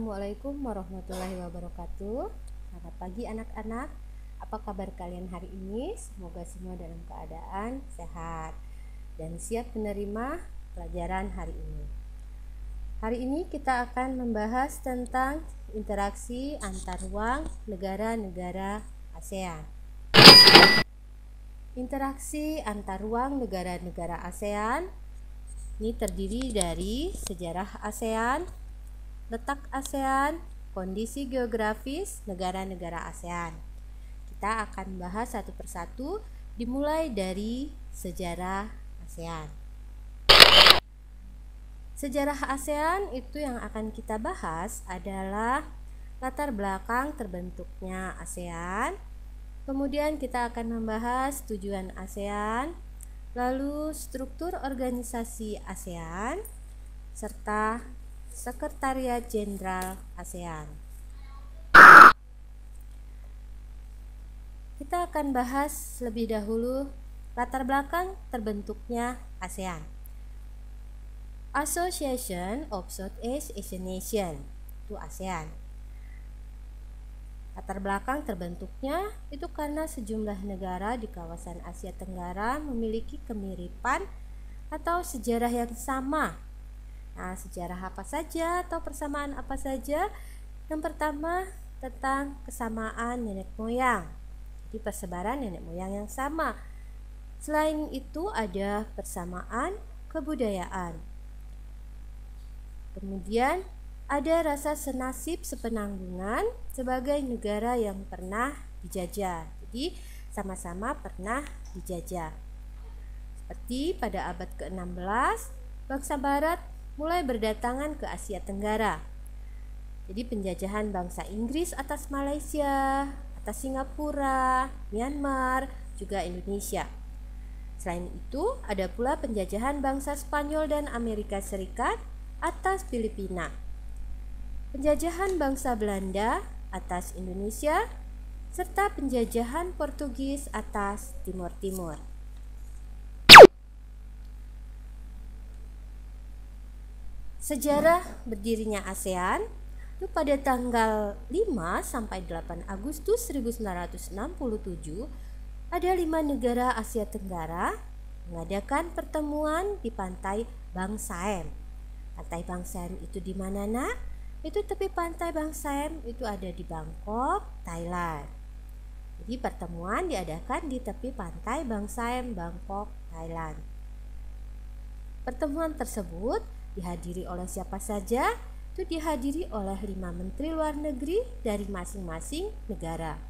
Assalamualaikum warahmatullahi wabarakatuh. Selamat pagi anak-anak. Apa kabar kalian hari ini? Semoga semua dalam keadaan sehat dan siap menerima pelajaran hari ini. Hari ini kita akan membahas tentang interaksi antar ruang negara-negara ASEAN. Interaksi antar ruang negara-negara ASEAN ini terdiri dari sejarah ASEAN, letak ASEAN, kondisi geografis negara-negara ASEAN. Kita akan bahas satu persatu, dimulai dari sejarah ASEAN. Sejarah ASEAN itu yang akan kita bahas adalah latar belakang terbentuknya ASEAN. Kemudian kita akan membahas tujuan ASEAN, lalu struktur organisasi ASEAN, serta Sekretariat Jenderal ASEAN. Kita akan bahas lebih dahulu latar belakang terbentuknya ASEAN. Association of Southeast Asian Nations itu ASEAN. Latar belakang terbentuknya itu karena sejumlah negara di kawasan Asia Tenggara memiliki kemiripan atau sejarah yang sama. Nah, sejarah apa saja atau persamaan apa saja? Yang pertama tentang kesamaan nenek moyang. Jadi persebaran nenek moyang yang sama. Selain itu ada persamaan kebudayaan. Kemudian ada rasa senasib sepenanggungan sebagai negara yang pernah dijajah. Jadi sama-sama pernah dijajah. Seperti pada abad ke-16, bangsa Barat mulai berdatangan ke Asia Tenggara. Jadi penjajahan bangsa Inggris atas Malaysia, atas Singapura, Myanmar, juga Indonesia. Selain itu, ada pula penjajahan bangsa Spanyol dan Amerika Serikat atas Filipina. Penjajahan bangsa Belanda atas Indonesia, serta penjajahan Portugis atas Timur Timur. Sejarah berdirinya ASEAN itu pada tanggal 5 sampai 8 Agustus 1967 ada 5 negara Asia Tenggara mengadakan pertemuan di pantai Bang Saen. Pantai Bang Saen itu di mana, Nak? Itu tepi pantai Bang Saen itu ada di Bangkok, Thailand. Jadi pertemuan diadakan di tepi pantai Bang Saen, Bangkok, Thailand. Pertemuan tersebut dihadiri oleh siapa saja? Itu dihadiri oleh 5 menteri luar negeri dari masing-masing negara.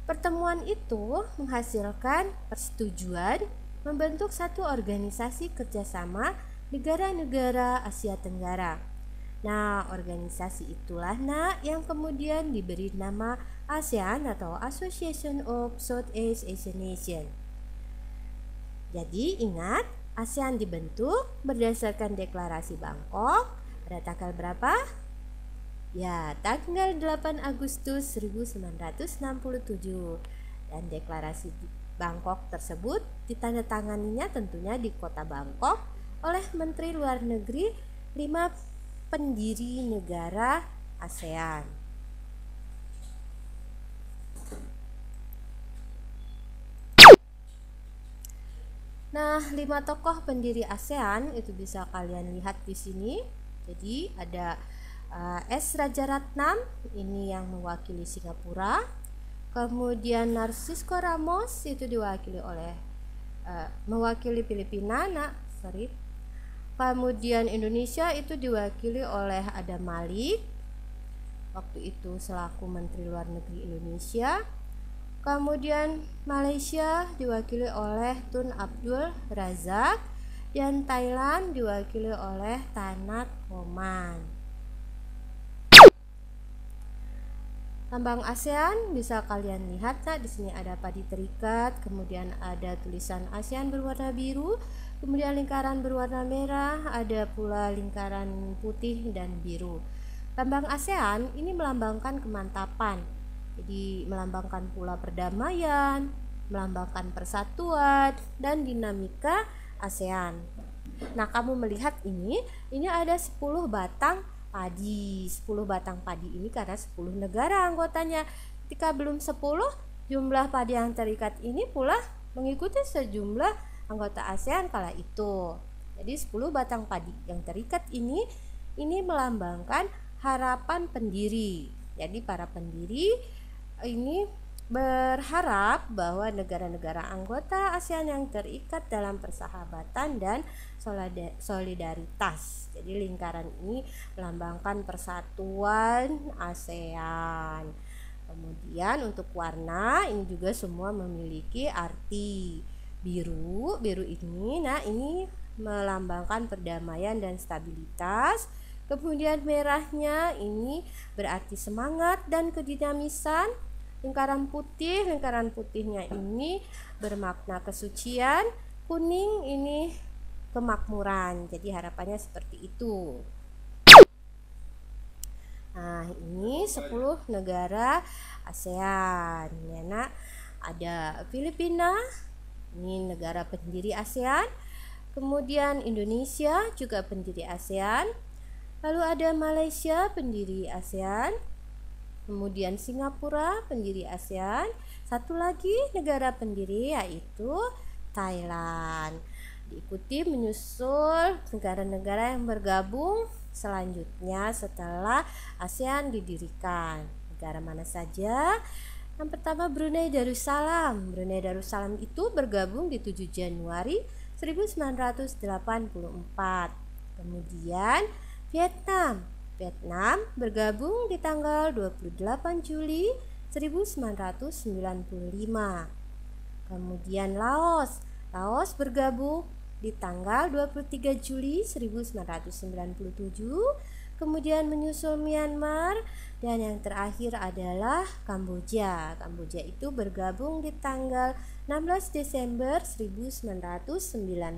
Pertemuan itu menghasilkan persetujuan membentuk satu organisasi kerjasama negara-negara Asia Tenggara. Nah, organisasi itulah yang kemudian diberi nama ASEAN atau Association of Southeast Asian Nations. Jadi ingat, ASEAN dibentuk berdasarkan deklarasi Bangkok pada tanggal berapa? Ya, tanggal 8 Agustus 1967. Dan deklarasi Bangkok tersebut ditandatanganinya tentunya di kota Bangkok oleh Menteri Luar Negeri 5 pendiri negara ASEAN. Nah, 5 tokoh pendiri ASEAN itu bisa kalian lihat di sini. Jadi ada S. Rajaratnam, ini yang mewakili Singapura. Kemudian Narcisco Ramos itu mewakili Filipina. Kemudian Indonesia itu diwakili oleh Adam Malik, waktu itu selaku Menteri Luar Negeri Indonesia. Kemudian Malaysia diwakili oleh Tun Abdul Razak dan Thailand diwakili oleh Thanat Khoman. Lambang ASEAN bisa kalian lihat, di sini ada padi terikat, kemudian ada tulisan ASEAN berwarna biru, kemudian lingkaran berwarna merah, ada pula lingkaran putih dan biru. Lambang ASEAN ini melambangkan kemantapan. Jadi melambangkan pula perdamaian, melambangkan persatuan dan dinamika ASEAN. Nah, kamu melihat ini ada 10 batang padi. 10 batang padi ini karena 10 negara anggotanya. Ketika belum 10, jumlah padi yang terikat ini pula mengikuti sejumlah anggota ASEAN kala itu. Jadi 10 batang padi yang terikat ini melambangkan harapan pendiri. Jadi para pendiri ini berharap bahwa negara-negara anggota ASEAN yang terikat dalam persahabatan dan solidaritas. Jadi lingkaran ini melambangkan persatuan ASEAN. Kemudian untuk warna ini juga semua memiliki arti. Biru ini, nah ini melambangkan perdamaian dan stabilitas. Kemudian merahnya ini berarti semangat dan kedinamisan. Lingkaran putihnya ini bermakna kesucian. Kuning ini kemakmuran. Jadi harapannya seperti itu. Nah, ini 10 negara ASEAN ya nak. Ada Filipina, ini negara pendiri ASEAN. Kemudian Indonesia juga pendiri ASEAN. Lalu ada Malaysia pendiri ASEAN. Kemudian Singapura pendiri ASEAN. Satu lagi negara pendiri yaitu Thailand. Diikuti menyusul negara-negara yang bergabung selanjutnya setelah ASEAN didirikan. Negara mana saja? Yang pertama Brunei Darussalam. Brunei Darussalam itu bergabung di 7 Januari 1984. Kemudian Vietnam bergabung di tanggal 28 Juli 1995. Kemudian Laos bergabung di tanggal 23 Juli 1997. Kemudian menyusul Myanmar, dan yang terakhir adalah Kamboja. Kamboja itu bergabung di tanggal 16 Desember 1998.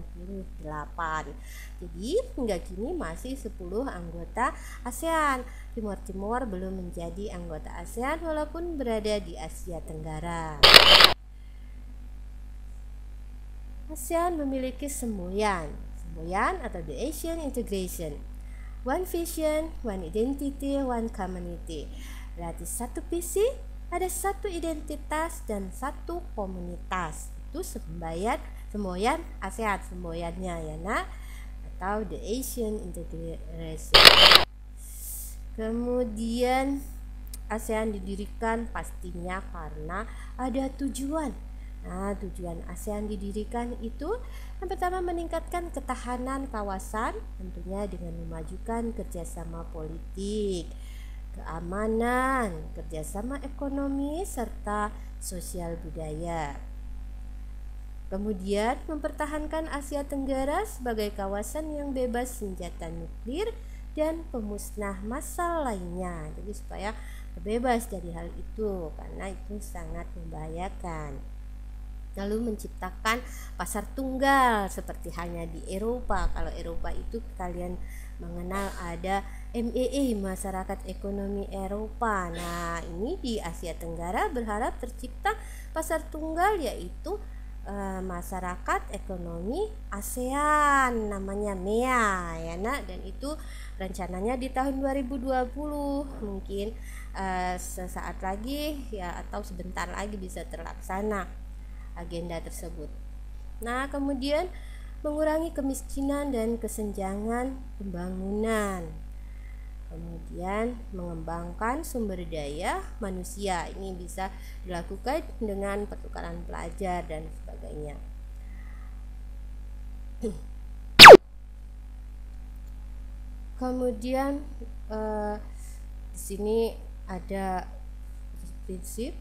Jadi hingga kini masih 10 anggota ASEAN. Timor Timur belum menjadi anggota ASEAN walaupun berada di Asia Tenggara. ASEAN memiliki semboyan atau the Asian Integration. One vision, one identity, one community. Berarti satu visi, ada satu identitas dan satu komunitas. Itu semboyan ASEAN, semboyannya ya nak, atau the Asian Integration. Kemudian ASEAN didirikan pastinya karena ada tujuan. Nah, tujuan ASEAN didirikan itu yang pertama meningkatkan ketahanan kawasan, tentunya dengan memajukan kerjasama politik, keamanan, kerjasama ekonomi, serta sosial budaya. Kemudian mempertahankan Asia Tenggara sebagai kawasan yang bebas senjata nuklir dan pemusnah massal lainnya. Jadi supaya bebas dari hal itu karena itu sangat membahayakan. Lalu menciptakan pasar tunggal seperti halnya di Eropa. Kalau Eropa itu kalian mengenal ada MEE, Masyarakat Ekonomi Eropa. Nah, ini di Asia Tenggara berharap tercipta pasar tunggal yaitu Masyarakat Ekonomi ASEAN, namanya MEA ya nak, dan itu rencananya di tahun 2020 mungkin sesaat lagi ya atau sebentar lagi bisa terlaksana agenda tersebut. Nah, kemudian mengurangi kemiskinan dan kesenjangan pembangunan. Kemudian mengembangkan sumber daya manusia. Ini bisa dilakukan dengan pertukaran pelajar dan sebagainya. Kemudian di sini ada prinsip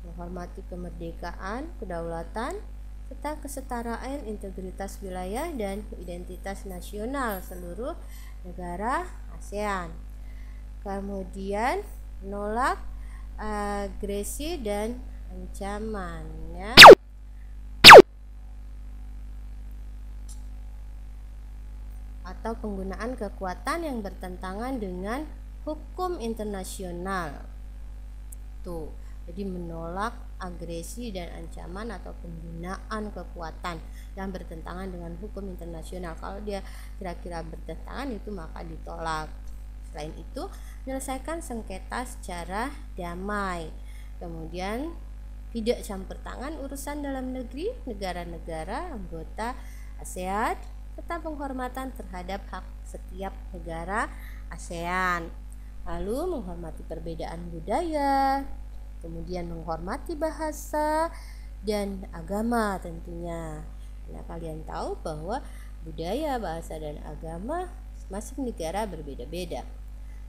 menghormati kemerdekaan, kedaulatan, serta kesetaraan, integritas wilayah dan identitas nasional seluruh negara ASEAN. Kemudian menolak agresi dan ancaman ya. Atau penggunaan kekuatan yang bertentangan dengan hukum internasional. Tuh, Jadi menolak agresi dan ancaman atau penggunaan kekuatan yang bertentangan dengan hukum internasional. Kalau dia kira-kira bertentangan itu maka ditolak. Selain itu, menyelesaikan sengketa secara damai. Kemudian tidak campur tangan urusan dalam negeri negara-negara anggota ASEAN, serta penghormatan terhadap hak setiap negara ASEAN. Lalu menghormati perbedaan budaya, kemudian menghormati bahasa dan agama tentunya. Nah, kalian tahu bahwa budaya, bahasa, dan agama masing negara berbeda-beda.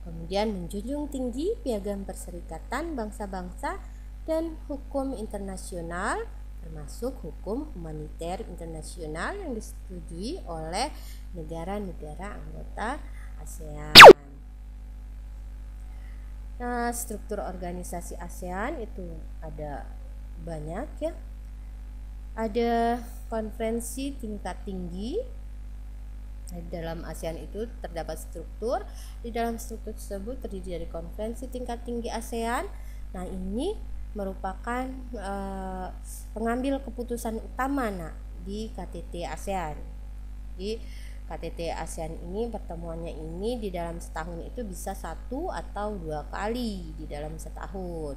Kemudian menjunjung tinggi piagam perserikatan bangsa-bangsa dan hukum internasional, termasuk hukum humaniter internasional yang disetujui oleh negara-negara anggota ASEAN. Nah, struktur organisasi ASEAN itu ada banyak ya. Ada konferensi tingkat tinggi. Di dalam ASEAN itu terdapat struktur. Di dalam struktur tersebut terdiri dari konferensi tingkat tinggi ASEAN. Nah, ini merupakan pengambil keputusan utama di KTT ASEAN. Di KTT ASEAN ini pertemuannya ini di dalam setahun itu bisa 1 atau 2 kali di dalam setahun.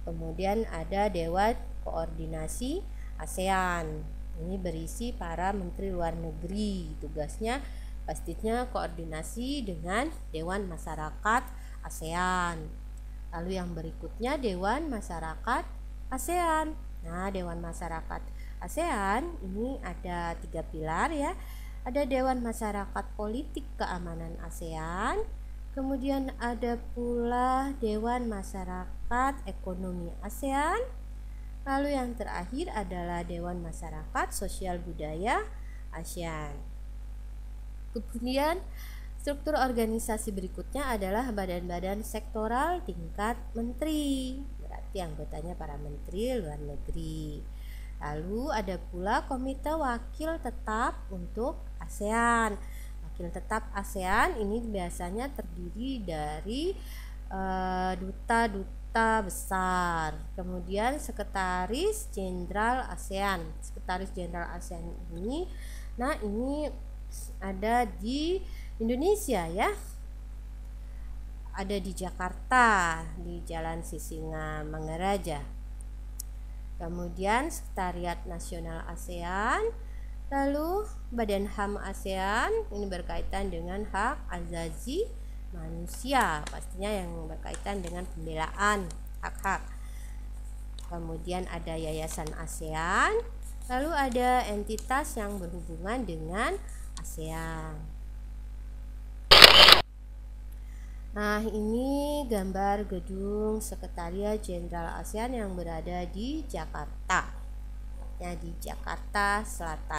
Kemudian ada Dewan Koordinasi ASEAN. Ini berisi para menteri luar negeri. Tugasnya pastinya koordinasi dengan Dewan Masyarakat ASEAN. Lalu yang berikutnya Dewan Masyarakat ASEAN. Nah, Dewan Masyarakat ASEAN ini ada 3 pilar ya. Ada Dewan Masyarakat Politik Keamanan ASEAN, kemudian ada pula Dewan Masyarakat Ekonomi ASEAN, lalu yang terakhir adalah Dewan Masyarakat Sosial Budaya ASEAN. Kemudian struktur organisasi berikutnya adalah badan-badan sektoral tingkat menteri, berarti anggotanya para menteri luar negeri. Lalu ada pula Komite Wakil Tetap untuk ASEAN. Wakil Tetap ASEAN ini biasanya terdiri dari duta-duta besar. Kemudian Sekretaris Jenderal ASEAN. Sekretaris Jenderal ASEAN ini, nah ini ada di Indonesia ya. Ada di Jakarta, di Jalan Sisingamangaraja. Kemudian Sekretariat Nasional ASEAN, lalu Badan HAM ASEAN, ini berkaitan dengan hak asasi manusia, pastinya yang berkaitan dengan pembelaan hak-hak. Kemudian ada Yayasan ASEAN, lalu ada entitas yang berhubungan dengan ASEAN. Nah, ini gambar gedung Sekretariat Jenderal ASEAN yang berada di Jakarta. Ya, di Jakarta Selatan.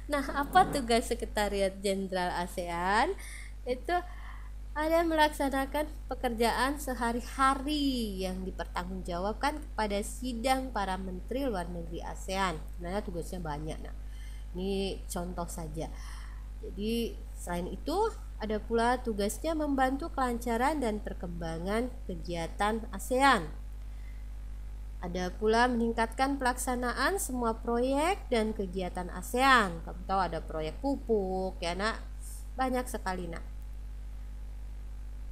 Nah, apa tugas Sekretariat Jenderal ASEAN? Itu ada melaksanakan pekerjaan sehari-hari yang dipertanggungjawabkan kepada sidang para menteri luar negeri ASEAN. Sebenarnya tugasnya banyak. Nah, ini contoh saja. Jadi selain itu ada pula tugasnya membantu kelancaran dan perkembangan kegiatan ASEAN. Ada pula meningkatkan pelaksanaan semua proyek dan kegiatan ASEAN. Kamu tahu ada proyek pupuk ya nak, banyak sekali nak.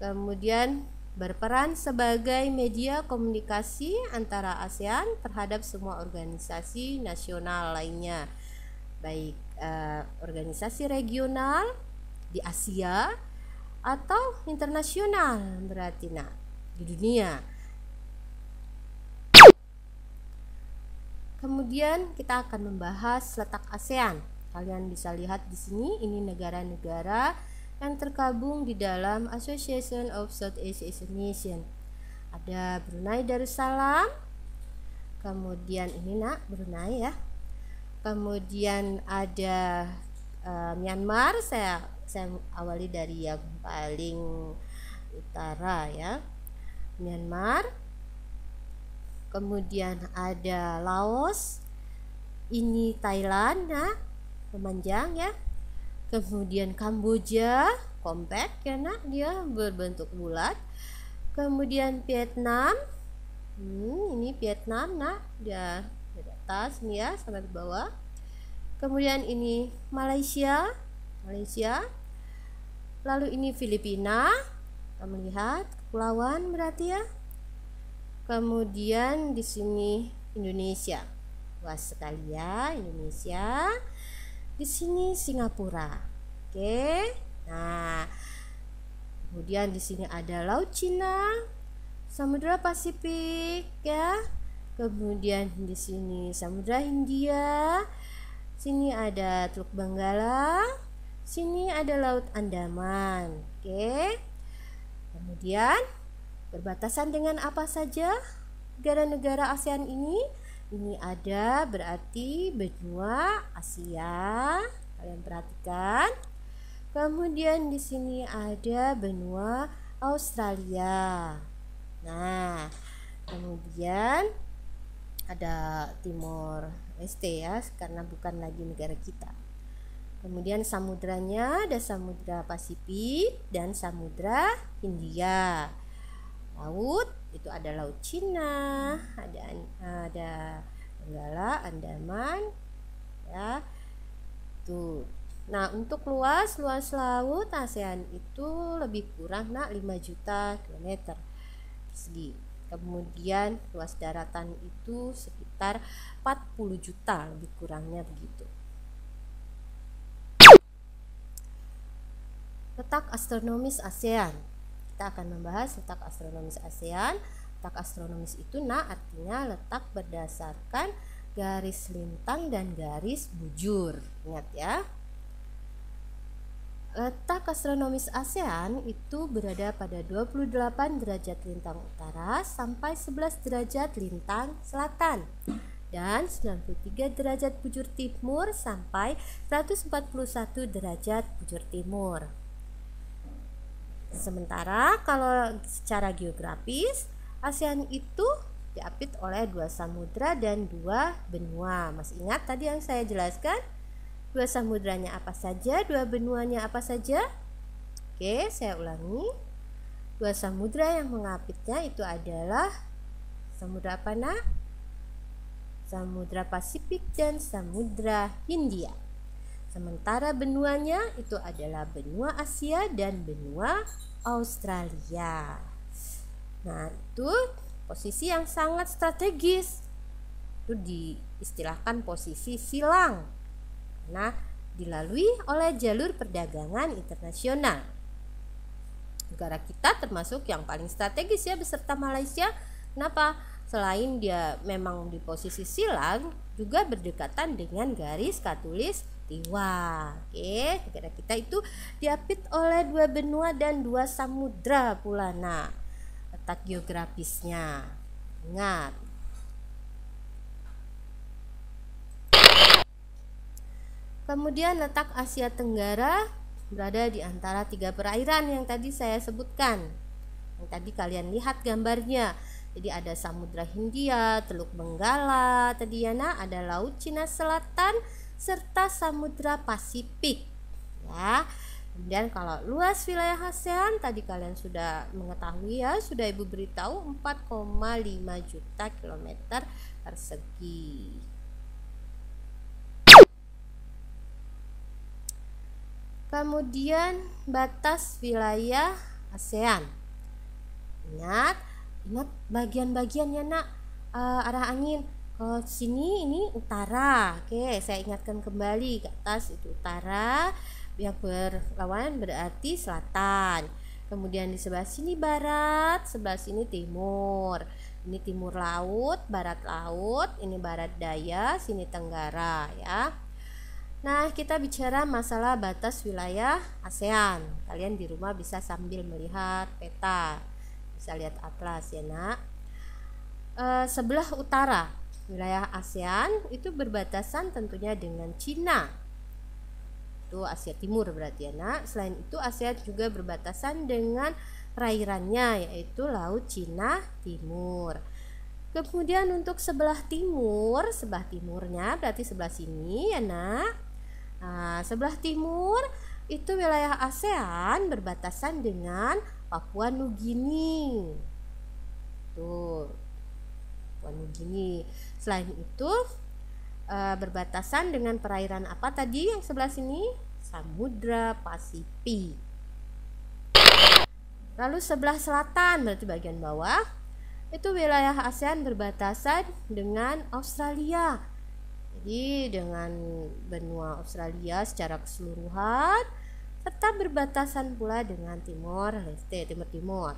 Kemudian berperan sebagai media komunikasi antara ASEAN terhadap semua organisasi nasional lainnya, baik organisasi regional di Asia atau internasional, berarti nah di dunia. Kemudian kita akan membahas letak ASEAN. Kalian bisa lihat di sini, ini negara-negara yang tergabung di dalam Association of Southeast Asian Nations. Ada Brunei Darussalam, kemudian ini nak Brunei ya. Kemudian ada Myanmar, saya awali dari yang paling utara ya, Myanmar. Kemudian ada Laos, ini Thailand, nah memanjang ya. Kemudian Kamboja, compact ya nak, dia berbentuk bulat. Kemudian Vietnam, ini Vietnam nak, dia dari atas nih ya sampai ke bawah. Kemudian ini Malaysia, lalu ini Filipina, kita melihat kepulauan berarti ya. Kemudian di sini Indonesia, luas sekali ya Indonesia. Di sini Singapura, oke. Nah, kemudian di sini ada Laut Cina, Samudra Pasifik ya. Kemudian di sini Samudra Hindia. Sini ada Teluk Benggala. Sini ada Laut Andaman. Oke. Kemudian berbatasan dengan apa saja negara-negara ASEAN ini? Ini ada berarti benua Asia. Kalian perhatikan. Kemudian di sini ada benua Australia. Nah, kemudian ada Timor Leste ya, karena bukan lagi negara kita. Kemudian samudranya ada Samudra Pasifik dan Samudra Hindia. Laut itu ada Laut Cina, ada Benggala, Andaman ya. Tuh. Nah, untuk luas laut ASEAN itu lebih kurang 5 juta kilometer persegi. Kemudian luas daratan itu sekitar 40 juta lebih kurangnya begitu. Letak astronomis ASEAN. Kita akan membahas letak astronomis ASEAN. Letak astronomis itu artinya letak berdasarkan garis lintang dan garis bujur. Ingat ya. Letak astronomis ASEAN itu berada pada 28 derajat lintang utara sampai 11 derajat lintang selatan dan 93 derajat bujur timur sampai 141 derajat bujur timur. Sementara kalau secara geografis, ASEAN itu diapit oleh 2 samudra dan 2 benua. Masih ingat tadi yang saya jelaskan? 2 samudranya apa saja, 2 benuanya apa saja? Oke, saya ulangi. 2 samudra yang mengapitnya itu adalah samudra apa nak? Samudra Pasifik dan Samudra Hindia. Sementara benuanya itu adalah benua Asia dan benua Australia. Nah, itu posisi yang sangat strategis. Itu diistilahkan posisi silang. Nah, dilalui oleh jalur perdagangan internasional. Negara kita termasuk yang paling strategis ya beserta Malaysia. Kenapa? Selain dia memang di posisi silang, juga berdekatan dengan garis khatulistiwa. Oke, negara kita itu diapit oleh 2 benua dan 2 samudra pula. Nah, letak geografisnya. Ingat. Kemudian letak Asia Tenggara berada di antara 3 perairan yang tadi saya sebutkan. Yang tadi kalian lihat gambarnya. Jadi ada Samudra Hindia, Teluk Benggala, tadi ya nak, ada Laut Cina Selatan serta Samudra Pasifik. Ya. Kemudian kalau luas wilayah ASEAN tadi kalian sudah mengetahui ya, sudah Ibu beritahu 4,5 juta kilometer persegi. Kemudian batas wilayah ASEAN. Ingat bagian-bagiannya nak, arah angin. Kalau sini ini utara. Oke, saya ingatkan kembali ke atas itu utara, yang berlawanan berarti selatan. Kemudian di sebelah sini barat, sebelah sini timur. Ini timur laut, barat laut, ini barat daya, sini tenggara ya. Nah, kita bicara masalah batas wilayah ASEAN. Kalian di rumah bisa sambil melihat peta, bisa lihat atlas ya nak. Sebelah utara wilayah ASEAN itu berbatasan tentunya dengan Cina. Itu Asia Timur berarti ya nak. Selain itu ASEAN juga berbatasan dengan perairannya yaitu Laut Cina Timur. Kemudian untuk sebelah timurnya berarti sebelah sini ya nak. Nah, sebelah timur itu wilayah ASEAN berbatasan dengan Papua Nugini. Tuh, Papua Nugini. Selain itu berbatasan dengan perairan apa tadi yang sebelah sini? Samudra Pasifik. Lalu sebelah selatan, berarti bagian bawah, itu wilayah ASEAN berbatasan dengan Australia. Jadi dengan benua Australia secara keseluruhan, serta berbatasan pula dengan Timor Leste, Timur Timur.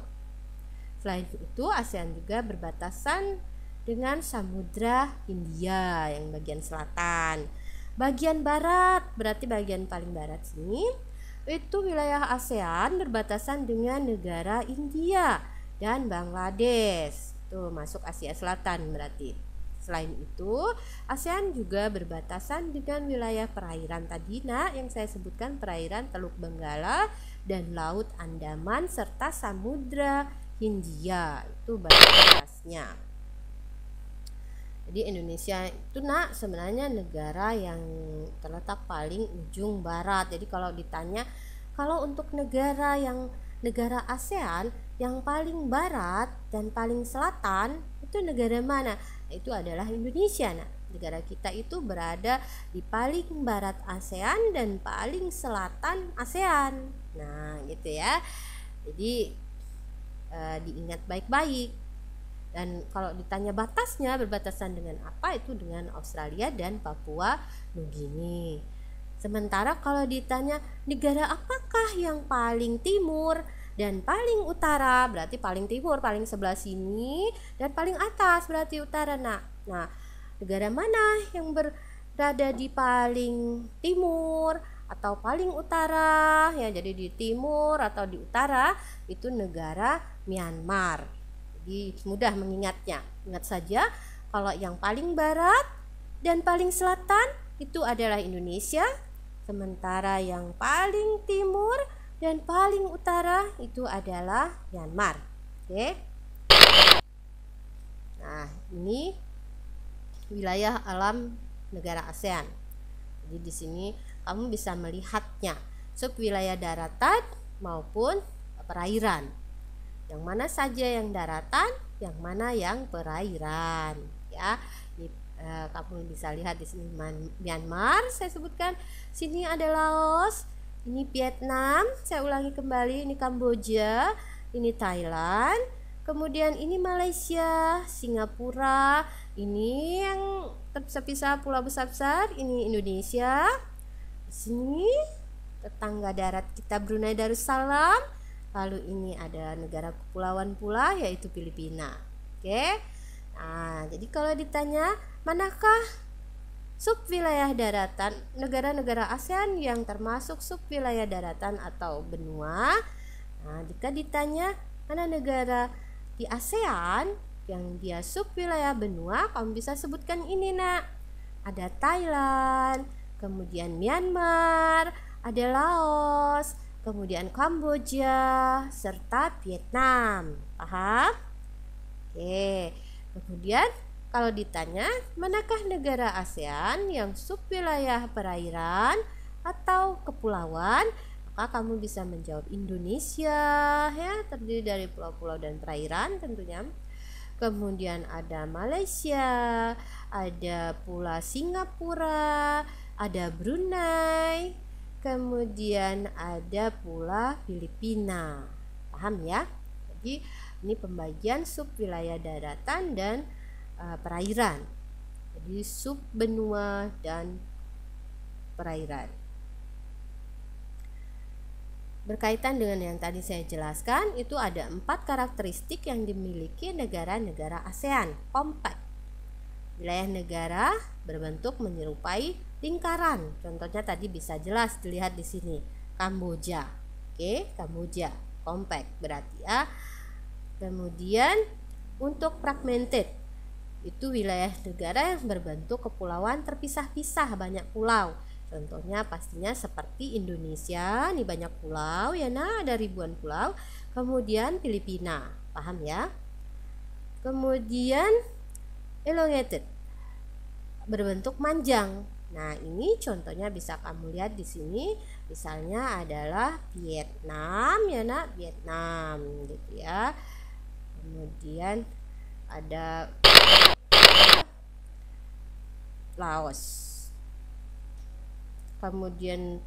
Selain itu, ASEAN juga berbatasan dengan Samudra Hindia yang bagian selatan. Bagian barat, berarti bagian paling barat sini, itu wilayah ASEAN berbatasan dengan negara India dan Bangladesh. Tuh, masuk Asia Selatan berarti. Selain itu, ASEAN juga berbatasan dengan wilayah perairan tadi yang saya sebutkan, perairan Teluk Benggala dan Laut Andaman serta Samudra Hindia. Itu batasnya. Jadi Indonesia itu sebenarnya negara yang terletak paling ujung barat. Jadi kalau ditanya, kalau untuk negara ASEAN yang paling barat dan paling selatan itu negara mana? Itu adalah Indonesia. Negara kita itu berada di paling barat ASEAN dan paling selatan ASEAN. Nah, gitu ya. Jadi diingat baik-baik. Dan kalau ditanya batasnya, berbatasan dengan apa? Itu dengan Australia dan Papua Nugini. Sementara kalau ditanya negara apakah yang paling timur dan paling utara, berarti paling timur, paling sebelah sini, dan paling atas berarti utara. Nah, negara mana yang berada di paling timur atau paling utara? Ya, jadi di timur atau di utara itu negara Myanmar. Jadi mudah mengingatnya. Ingat saja, kalau yang paling barat dan paling selatan itu adalah Indonesia, sementara yang paling timur dan paling utara itu adalah Myanmar. Oke. Nah, ini wilayah alam negara ASEAN. Jadi di sini kamu bisa melihatnya, subwilayah daratan maupun perairan. Yang mana saja yang daratan, yang mana yang perairan, ya. Kamu bisa lihat di sini Myanmar, saya sebutkan. Sini ada Laos, ini Vietnam, saya ulangi kembali, ini Kamboja, ini Thailand, kemudian ini Malaysia, Singapura, ini yang terpisah-pisah pulau besar-besar, ini Indonesia. Di sini tetangga darat kita Brunei Darussalam. Lalu ini ada negara kepulauan pula, yaitu Filipina. Oke. Nah, jadi kalau ditanya manakah subwilayah daratan negara-negara ASEAN yang termasuk subwilayah daratan atau benua? Nah, jika ditanya mana negara di ASEAN yang dia subwilayah benua, kamu bisa sebutkan ini, Ada Thailand, kemudian Myanmar, ada Laos, kemudian Kamboja, serta Vietnam. Paham? Oke. Kemudian kalau ditanya manakah negara ASEAN yang subwilayah perairan atau kepulauan, maka kamu bisa menjawab Indonesia, ya, terdiri dari pulau-pulau dan perairan tentunya. Kemudian ada Malaysia, ada pula Singapura, ada Brunei, kemudian ada pula Filipina. Paham ya? Jadi ini pembagian subwilayah daratan dan perairan. Jadi sub benua dan perairan. Berkaitan dengan yang tadi saya jelaskan, itu ada 4 karakteristik yang dimiliki negara-negara ASEAN. Kompak. Wilayah negara berbentuk menyerupai lingkaran. Contohnya tadi bisa jelas dilihat di sini. Kamboja. Oke, Kamboja. Kompak berarti ya. Kemudian untuk fragmented, itu wilayah negara yang berbentuk kepulauan terpisah-pisah, banyak pulau. Contohnya pastinya seperti Indonesia, ini banyak pulau ya, ada ribuan pulau. Kemudian Filipina, paham ya? Kemudian elongated, berbentuk manjang. Nah, ini contohnya bisa kamu lihat di sini, Misalnya adalah Vietnam ya nak, Vietnam gitu ya. Kemudian ada Laos. Kemudian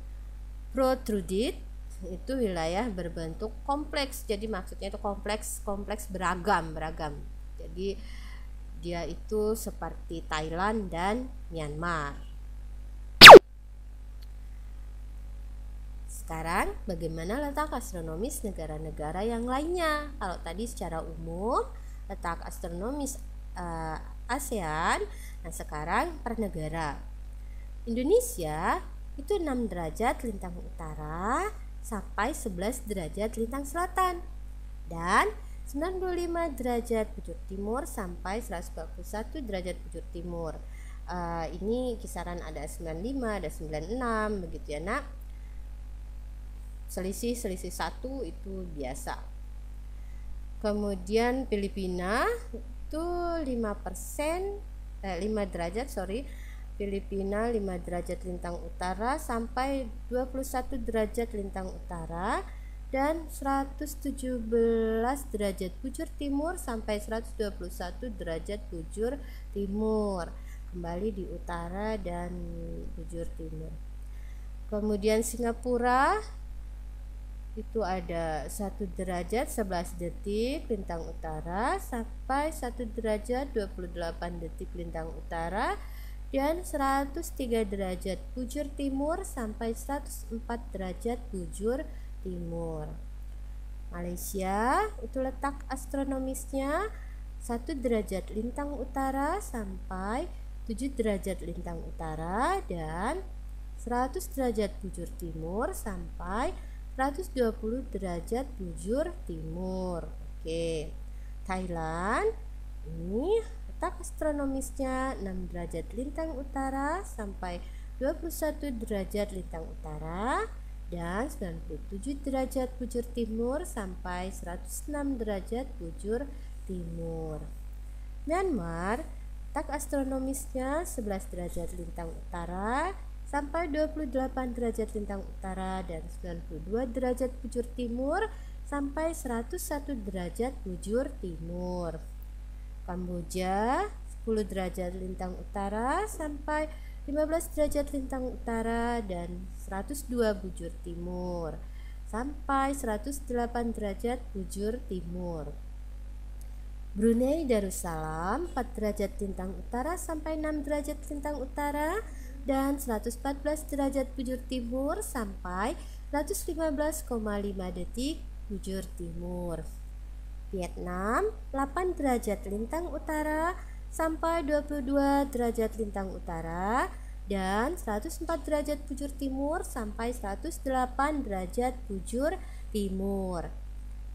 protruded itu wilayah berbentuk kompleks, jadi maksudnya itu kompleks beragam. Jadi dia itu seperti Thailand dan Myanmar. Sekarang bagaimana letak astronomis negara-negara yang lainnya? Kalau tadi secara umum letak astronomis ASEAN, nah sekarang per negara. Indonesia itu 6 derajat lintang utara sampai 11 derajat lintang selatan, dan 95 derajat bujur timur sampai 141 derajat bujur timur. Ini kisaran ada 95, ada 96 begitu ya nak. Selisih 1 itu biasa. Kemudian Filipina itu 5 derajat Filipina 5 derajat lintang utara sampai 21 derajat lintang utara, dan 117 derajat bujur timur sampai 121 derajat bujur timur, kembali di utara dan bujur timur. Kemudian Singapura itu ada 1 derajat 11 detik lintang utara sampai 1 derajat 28 detik lintang utara, dan 103 derajat bujur timur sampai 104 derajat bujur timur. Malaysia itu letak astronomisnya 1 derajat lintang utara sampai 7 derajat lintang utara, dan 100 derajat bujur timur sampai 120 derajat bujur timur. Oke. Thailand ini letak astronomisnya 6 derajat lintang utara sampai 21 derajat lintang utara, dan 97 derajat bujur timur sampai 106 derajat bujur timur. Myanmar letak astronomisnya 11 derajat lintang utara sampai 28 derajat lintang utara, dan 92 derajat bujur timur sampai 101 derajat bujur timur. Kamboja 10 derajat lintang utara sampai 15 derajat lintang utara, dan 102 bujur timur sampai 108 derajat bujur timur. Brunei Darussalam 4 derajat lintang utara sampai 6 derajat lintang utara, dan 114 derajat bujur timur sampai 115,5 detik bujur timur. Vietnam 8 derajat lintang utara sampai 22 derajat lintang utara, dan 104 derajat bujur timur sampai 108 derajat bujur timur.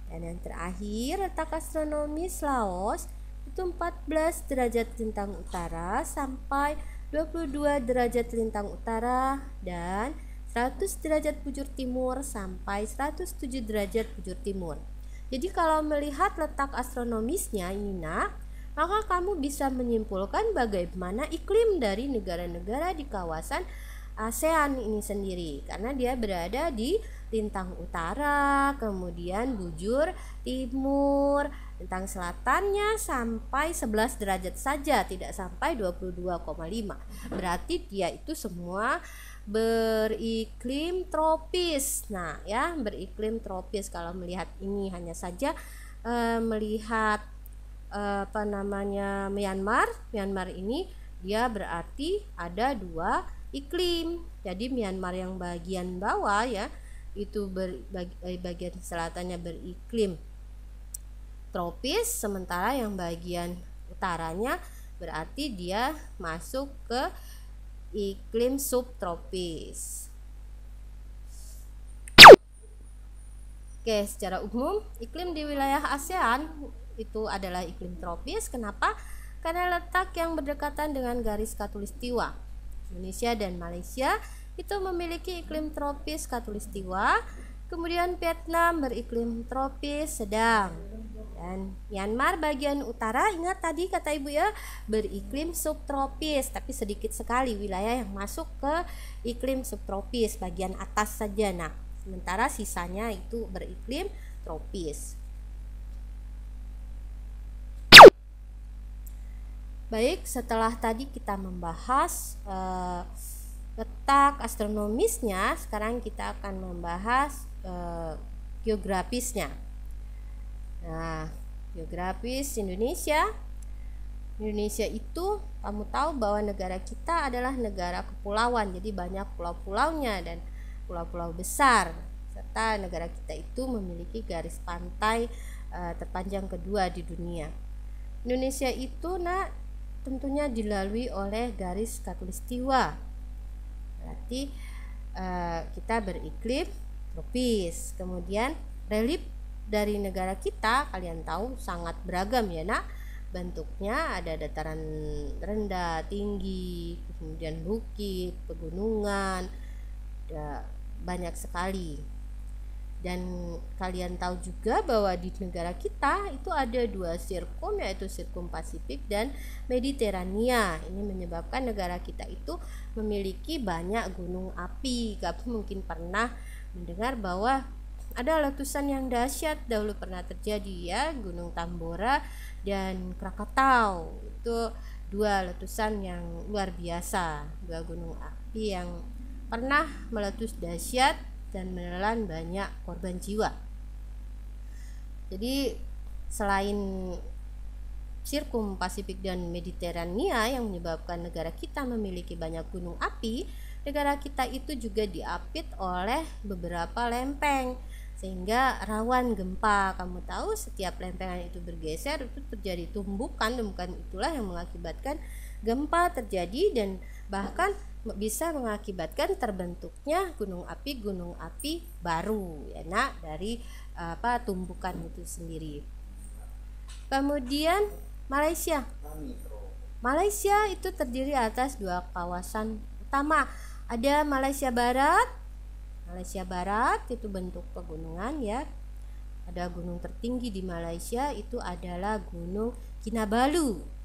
Dan yang terakhir letak astronomis Laos itu 14 derajat lintang utara sampai 22 derajat lintang utara, dan 100 derajat bujur timur sampai 107 derajat bujur timur. Jadi kalau melihat letak astronomisnya ini nak, maka kamu bisa menyimpulkan bagaimana iklim dari negara-negara di kawasan ASEAN ini sendiri, karena dia berada di lintang utara, kemudian bujur timur, lintang selatannya sampai 11 derajat saja, tidak sampai 22,5. Berarti dia itu semua beriklim tropis. Nah ya, beriklim tropis. Kalau melihat ini hanya saja melihat Myanmar ini dia berarti ada 2 iklim. Jadi Myanmar yang bagian bawah ya, itu bagian selatannya beriklim tropis, sementara yang bagian utaranya berarti dia masuk ke iklim subtropis. Oke, secara umum iklim di wilayah ASEAN itu adalah iklim tropis. Kenapa? Karena letak yang berdekatan dengan garis khatulistiwa. Indonesia dan Malaysia itu memiliki iklim tropis khatulistiwa. Kemudian Vietnam beriklim tropis sedang. Dan Myanmar bagian utara, ingat tadi kata Ibu ya, beriklim subtropis, tapi sedikit sekali wilayah yang masuk ke iklim subtropis, bagian atas saja. Nah, sementara sisanya itu beriklim tropis. Baik, setelah tadi kita membahas letak astronomisnya, sekarang kita akan membahas geografisnya. Nah, geografis Indonesia itu kamu tahu bahwa negara kita adalah negara kepulauan, jadi banyak pulau-pulaunya dan pulau-pulau besar, serta negara kita itu memiliki garis pantai terpanjang kedua di dunia. Indonesia itu tentunya dilalui oleh garis khatulistiwa, berarti kita beriklim tropis. Kemudian relief dari negara kita kalian tahu sangat beragam ya nak, bentuknya ada dataran rendah, tinggi, kemudian bukit, pegunungan, ada banyak sekali. Dan kalian tahu juga bahwa di negara kita itu ada 2 sirkum, yaitu sirkum Pasifik dan Mediterania. Ini menyebabkan negara kita itu memiliki banyak gunung api. Kamu mungkin pernah mendengar bahwa ada letusan yang dahsyat dahulu pernah terjadi ya, Gunung Tambora dan Krakatau. Itu 2 letusan yang luar biasa, 2 gunung api yang pernah meletus dahsyat dan menelan banyak korban jiwa. Jadi selain sirkum Pasifik dan Mediterania yang menyebabkan negara kita memiliki banyak gunung api, negara kita itu juga diapit oleh beberapa lempeng sehingga rawan gempa. Kamu tahu setiap lempengan itu bergeser itu terjadi tumbukan itulah yang mengakibatkan gempa terjadi dan bahkan bisa mengakibatkan terbentuknya gunung api baru ya nak, dari tumbukan itu sendiri. Kemudian Malaysia itu terdiri atas 2 kawasan utama. Ada Malaysia Barat itu bentuk pegunungan ya. Ada gunung tertinggi di Malaysia itu adalah Gunung Kinabalu.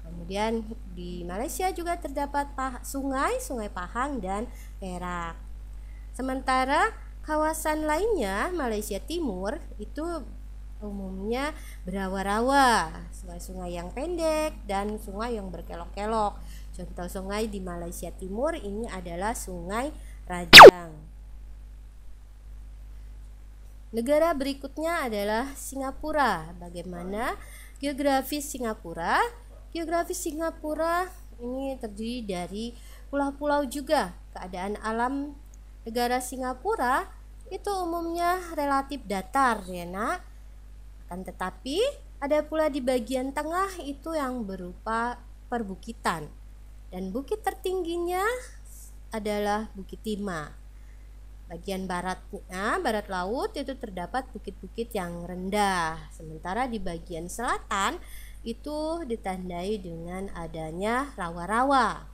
Kemudian di Malaysia juga terdapat sungai Pahang dan Perak. Sementara kawasan lainnya Malaysia Timur itu umumnya berawa-rawa, sungai-sungai yang pendek dan sungai yang berkelok-kelok. Contoh sungai di Malaysia Timur ini adalah Sungai Rajang. Negara berikutnya adalah Singapura. Bagaimana geografis Singapura? Geografis Singapura ini terdiri dari pulau-pulau juga. Keadaan alam negara Singapura itu umumnya relatif datar ya nak. Akan tetapi ada pula di bagian tengah itu yang berupa perbukitan. Dan bukit tertingginya adalah Bukit Timah. Bagian baratnya, barat laut itu terdapat bukit-bukit yang rendah. Sementara di bagian selatan itu ditandai dengan adanya rawa-rawa.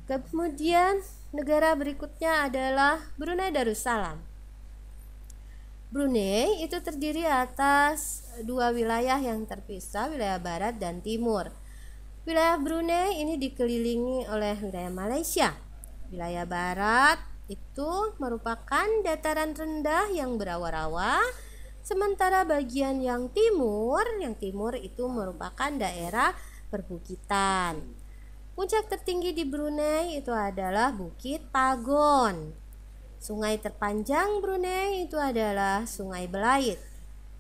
Kemudian negara berikutnya adalah Brunei Darussalam. Brunei itu terdiri atas 2 wilayah yang terpisah, wilayah barat dan timur. Wilayah Brunei ini dikelilingi oleh wilayah Malaysia. Wilayah barat itu merupakan dataran rendah yang berawa-rawa. Sementara bagian yang timur itu merupakan daerah perbukitan. Puncak tertinggi di Brunei itu adalah Bukit Pagon. Sungai terpanjang Brunei itu adalah Sungai Belait.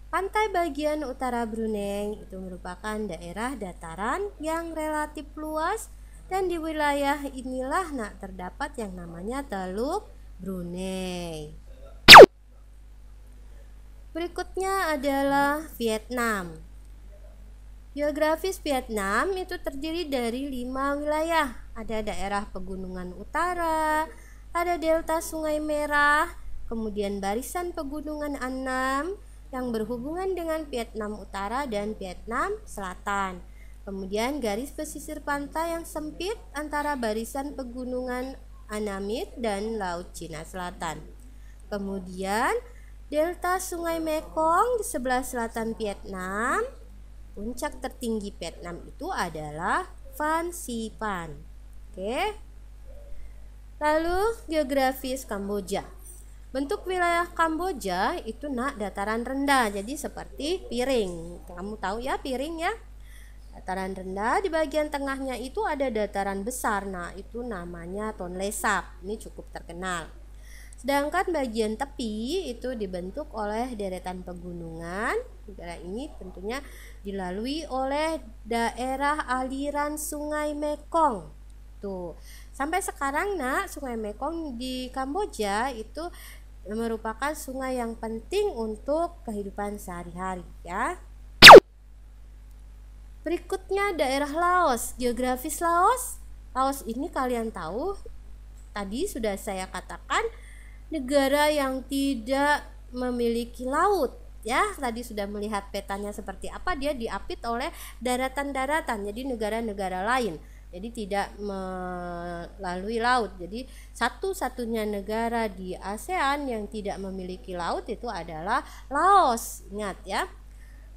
Pantai bagian utara Brunei itu merupakan daerah dataran yang relatif luas dan di wilayah inilah terdapat yang namanya Teluk Brunei. Berikutnya adalah Vietnam. Geografis Vietnam itu terdiri dari 5 wilayah. Ada daerah pegunungan utara, ada delta Sungai Merah, kemudian barisan pegunungan Annam yang berhubungan dengan Vietnam Utara dan Vietnam Selatan. Kemudian garis pesisir pantai yang sempit antara barisan pegunungan Annamite dan Laut Cina Selatan. Kemudian delta Sungai Mekong di sebelah selatan Vietnam. Puncak tertinggi Vietnam itu adalah Phan Xiphan. Oke. Lalu geografis Kamboja. Bentuk wilayah Kamboja itu dataran rendah, jadi seperti piring. Kamu tahu ya piring ya? Dataran rendah, di bagian tengahnya itu ada dataran besar. Nah, itu namanya Tonle Sap. Ini cukup terkenal. Sedangkan bagian tepi itu dibentuk oleh deretan pegunungan. Negara ini tentunya dilalui oleh daerah aliran Sungai Mekong. Tuh, sampai sekarang Sungai Mekong di Kamboja itu merupakan sungai yang penting untuk kehidupan sehari-hari ya. Berikutnya daerah Laos, geografis Laos. Laos ini kalian tahu, tadi sudah saya katakan negara yang tidak memiliki laut ya. Tadi sudah melihat petanya seperti apa, dia diapit oleh daratan-daratan, jadi negara-negara lain, jadi tidak melalui laut. Jadi satu-satunya negara di ASEAN yang tidak memiliki laut itu adalah Laos. Ingat ya,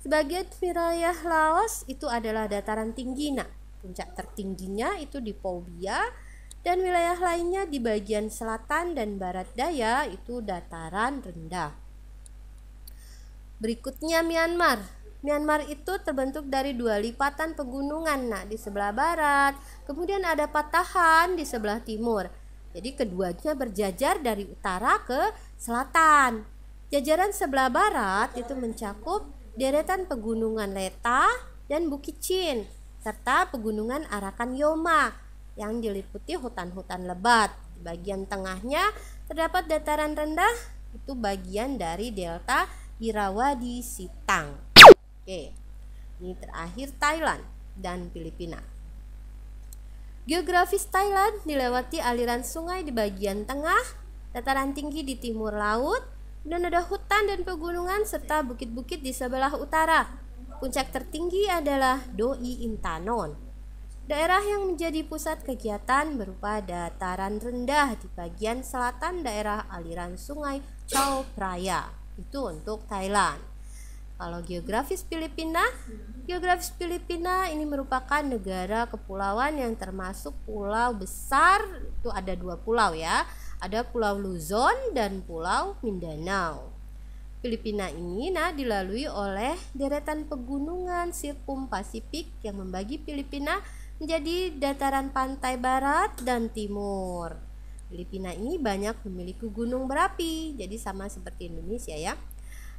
sebagian wilayah Laos itu adalah dataran tinggi. Puncak tertingginya itu di Pho Bia, dan wilayah lainnya di bagian selatan dan barat daya itu dataran rendah. Berikutnya Myanmar. Myanmar itu terbentuk dari 2 lipatan pegunungan. Di sebelah barat, kemudian ada patahan di sebelah timur. Jadi keduanya berjajar dari utara ke selatan. Jajaran sebelah barat itu mencakup deretan pegunungan Leta dan Bukit Chin serta pegunungan Arakan Yoma yang diliputi hutan-hutan lebat. Di bagian tengahnya terdapat dataran rendah, itu bagian dari delta Irrawaddy Sitang. Oke. Ini terakhir Thailand dan Filipina. Geografis Thailand dilewati aliran sungai di bagian tengah, dataran tinggi di timur laut, dan ada hutan dan pegunungan serta bukit-bukit di sebelah utara. Puncak tertinggi adalah Doi Intanon. Daerah yang menjadi pusat kegiatan berupa dataran rendah di bagian selatan daerah aliran sungai Chao Phraya. Itu untuk Thailand. Kalau geografis Filipina ini merupakan negara kepulauan yang termasuk pulau besar. Itu ada 2 pulau ya. Ada Pulau Luzon dan Pulau Mindanao. Filipina ini dilalui oleh deretan pegunungan Sirkum Pasifik yang membagi Filipina menjadi dataran pantai barat dan timur. Filipina ini banyak memiliki gunung berapi, jadi sama seperti Indonesia ya.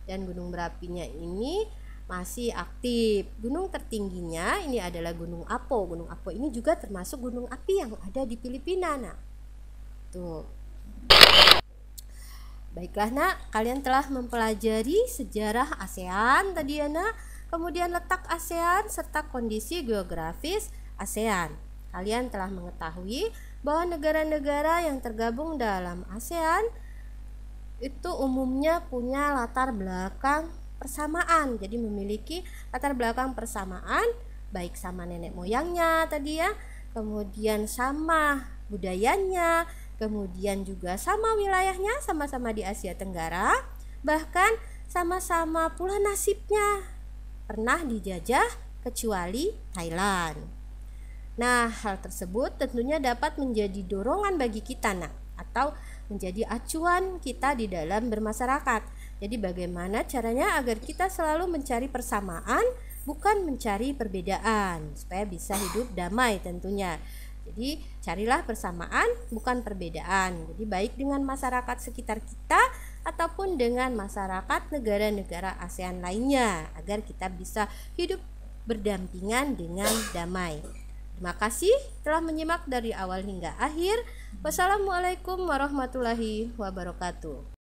Dan gunung berapinya ini masih aktif. Gunung tertingginya ini adalah Gunung Apo. Gunung Apo ini juga termasuk gunung api yang ada di Filipina. Tuh. Baiklah kalian telah mempelajari sejarah ASEAN tadi ya kemudian letak ASEAN serta kondisi geografis ASEAN. Kalian telah mengetahui bahwa negara-negara yang tergabung dalam ASEAN itu umumnya punya latar belakang persamaan. Jadi memiliki latar belakang persamaan baik sama nenek moyangnya tadi ya, kemudian sama budayanya, kemudian juga sama wilayahnya, sama-sama di Asia Tenggara, bahkan sama-sama pula nasibnya pernah dijajah kecuali Thailand. Hal tersebut tentunya dapat menjadi dorongan bagi kita atau menjadi acuan kita di dalam bermasyarakat. Jadi bagaimana caranya agar kita selalu mencari persamaan, bukan mencari perbedaan, supaya bisa hidup damai tentunya. Jadi carilah persamaan, bukan perbedaan. Jadi baik dengan masyarakat sekitar kita ataupun dengan masyarakat negara-negara ASEAN lainnya, agar kita bisa hidup berdampingan dengan damai. Terima kasih telah menyimak dari awal hingga akhir. Wassalamualaikum warahmatullahi wabarakatuh.